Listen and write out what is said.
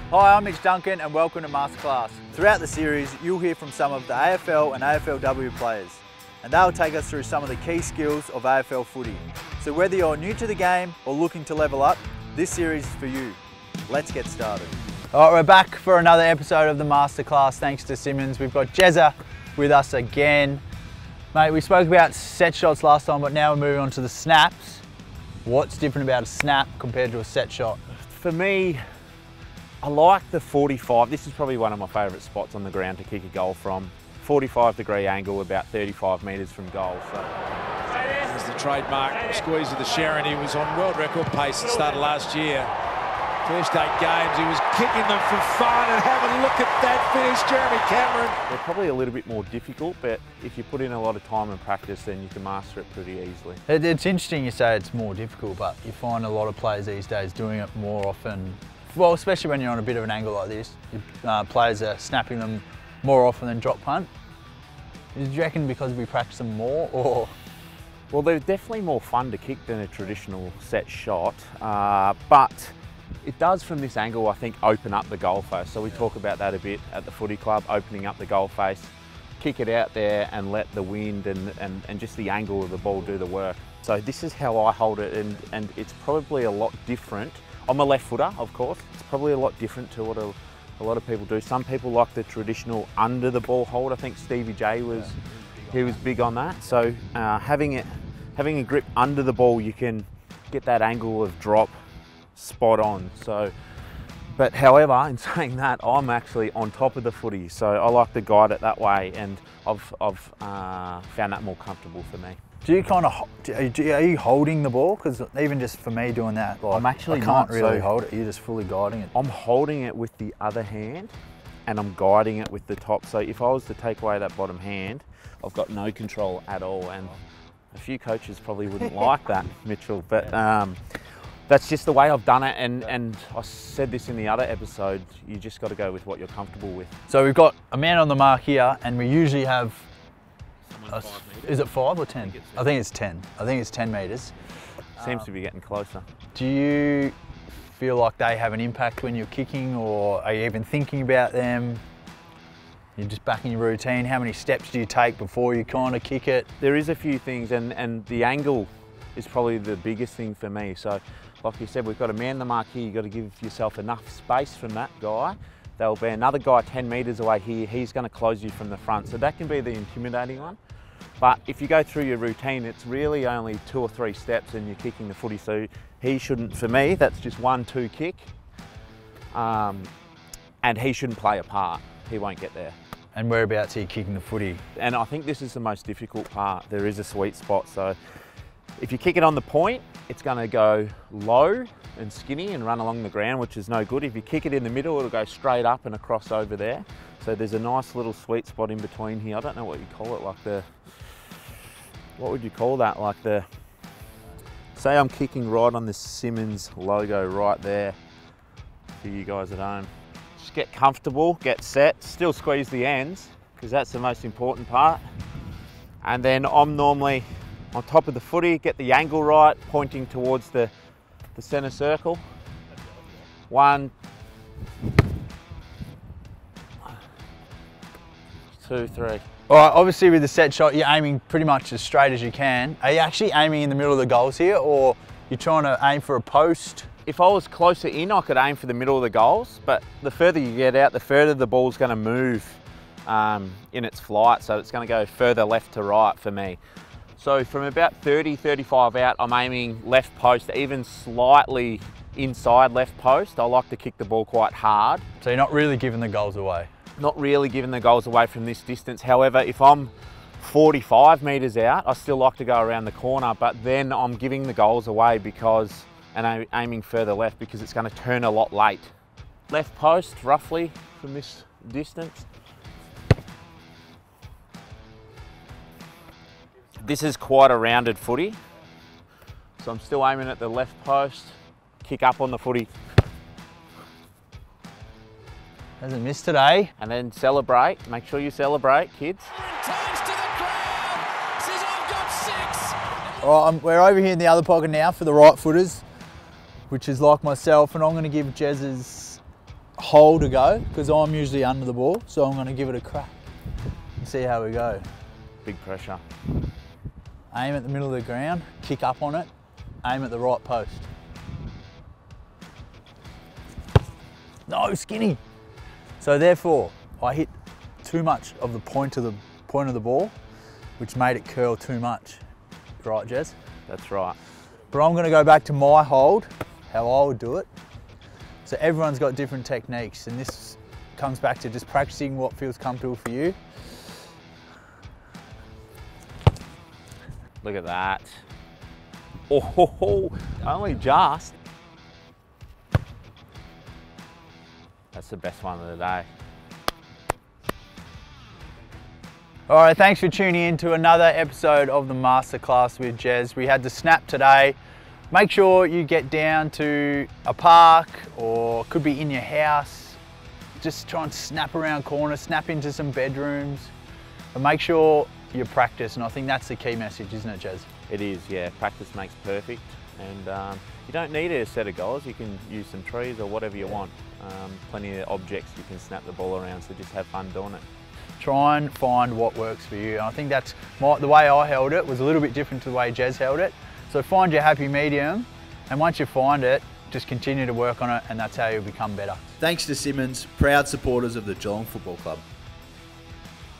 Hi, I'm Mitch Duncan and welcome to Masterclass. Throughout the series, you'll hear from some of the AFL and AFLW players, and they'll take us through some of the key skills of AFL footy. So whether you're new to the game or looking to level up, this series is for you. Let's get started. All right, we're back for another episode of the Masterclass. Thanks to Simmons. We've got Jezza with us again. Mate, we spoke about set shots last time, but now we're moving on to the snaps. What's different about a snap compared to a set shot? For me, I like the 45. This is probably one of my favourite spots on the ground to kick a goal from. 45-degree angle, about 35 metres from goal. So. There's the trademark squeeze of the Sharon. He was on world record pace at the start of last year. First 8 games, he was kicking them for fun, and have a look at that finish, Jeremy Cameron. They're probably a little bit more difficult, but if you put in a lot of time and practice, then you can master it pretty easily. It's interesting you say it's more difficult, but you find a lot of players these days doing it more often. Well, especially when you're on a bit of an angle like this, players are snapping them more often than drop punt. Do you reckon because we practice them more, or? Well, they're definitely more fun to kick than a traditional set shot, but it does from this angle, I think, open up the goal face. So we talk about that a bit at the footy club, opening up the goal face, kick it out there and let the wind and just the angle of the ball do the work. So this is how I hold it, and it's probably a lot different. I'm a left footer, of course. It's probably a lot different to what a lot of people do. Some people like the traditional under the ball hold. I think Stevie J was big on that. So having a grip under the ball, you can get that angle of drop spot on. So, but however, in saying that, I'm actually on top of the footy, so I like to guide it that way, and I've found that more comfortable for me. Do you are you holding the ball? Because even just for me doing that, like, I'm actually I can't not, really so hold it. You're just fully guiding it. I'm holding it with the other hand, and I'm guiding it with the top. So if I was to take away that bottom hand, I've got no control at all, and a few coaches probably wouldn't like that, Mitchell. But that's just the way I've done it, and I said this in the other episode, you just got to go with what you're comfortable with. So we've got a man on the mark here, and we usually have, is it 5 or 10? I think it's 10. I think it's 10 metres. Seems to be getting closer. Do you feel like they have an impact when you're kicking, or are you even thinking about them? You're just back in your routine. How many steps do you take before you kind of kick it? There is a few things, and the angle is probably the biggest thing for me. So, like you said, we've got a man the mark here. You've got to give yourself enough space from that guy. There'll be another guy 10 metres away here. He's going to close you from the front. So that can be the intimidating one. But if you go through your routine, it's really only 2 or 3 steps and you're kicking the footy. So he shouldn't, for me, that's just 1-2 kick. And he shouldn't play a part. He won't get there. And whereabouts are you kicking the footy? And I think this is the most difficult part. There is a sweet spot. So if you kick it on the point, it's going to go low and skinny and run along the ground, which is no good. If you kick it in the middle, it'll go straight up and across over there. So there's a nice little sweet spot in between here. I don't know what you call it, like the, what would you call that? Like the, say I'm kicking right on the Simmons logo right there for you guys at home. Just get comfortable, get set, still squeeze the ends, because that's the most important part. And then I'm normally on top of the footy, get the angle right, pointing towards the centre circle. 1, 2, 3. All right, obviously with the set shot, you're aiming pretty much as straight as you can. Are you actually aiming in the middle of the goals here, or you're trying to aim for a post? If I was closer in, I could aim for the middle of the goals, but the further you get out, the further the ball's going to move in its flight, so it's going to go further left to right for me. So from about 30, 35 out, I'm aiming left post, even slightly inside left post. I like to kick the ball quite hard. So you're not really giving the goals away? Not really giving the goals away from this distance. However, if I'm 45 metres out, I still like to go around the corner, but then I'm giving the goals away because, and I'm aiming further left because it's going to turn a lot late. Left post, roughly, from this distance. This is quite a rounded footy, so I'm still aiming at the left post, kick up on the footy. Hasn't missed today. And then celebrate, make sure you celebrate, kids. All right, we're over here in the other pocket now for the right footers, which is like myself, and I'm going to give Jez's hole to go because I'm usually under the ball, so I'm going to give it a crack and see how we go. Big pressure. Aim at the middle of the ground, kick up on it, aim at the right post. No, skinny. So therefore, I hit too much of the point of the ball, which made it curl too much. Right, Jez? That's right. But I'm going to go back to my hold, how I would do it. So everyone's got different techniques, and this comes back to just practicing what feels comfortable for you. Look at that. Oh, only just. That's the best one of the day. All right, thanks for tuning in to another episode of the Masterclass with Jez. We had the snap today. Make sure you get down to a park or could be in your house. Just try and snap around corners, snap into some bedrooms, but make sure you practice. And I think that's the key message, isn't it, Jez? It is, yeah. Practice makes perfect. And you don't need a set of goals. You can use some trees or whatever you want. Plenty of objects you can snap the ball around, so just have fun doing it. Try and find what works for you. And I think that's the way I held it was a little bit different to the way Jez held it. So find your happy medium, and once you find it, just continue to work on it, and that's how you'll become better. Thanks to Simmons, proud supporters of the Geelong Football Club.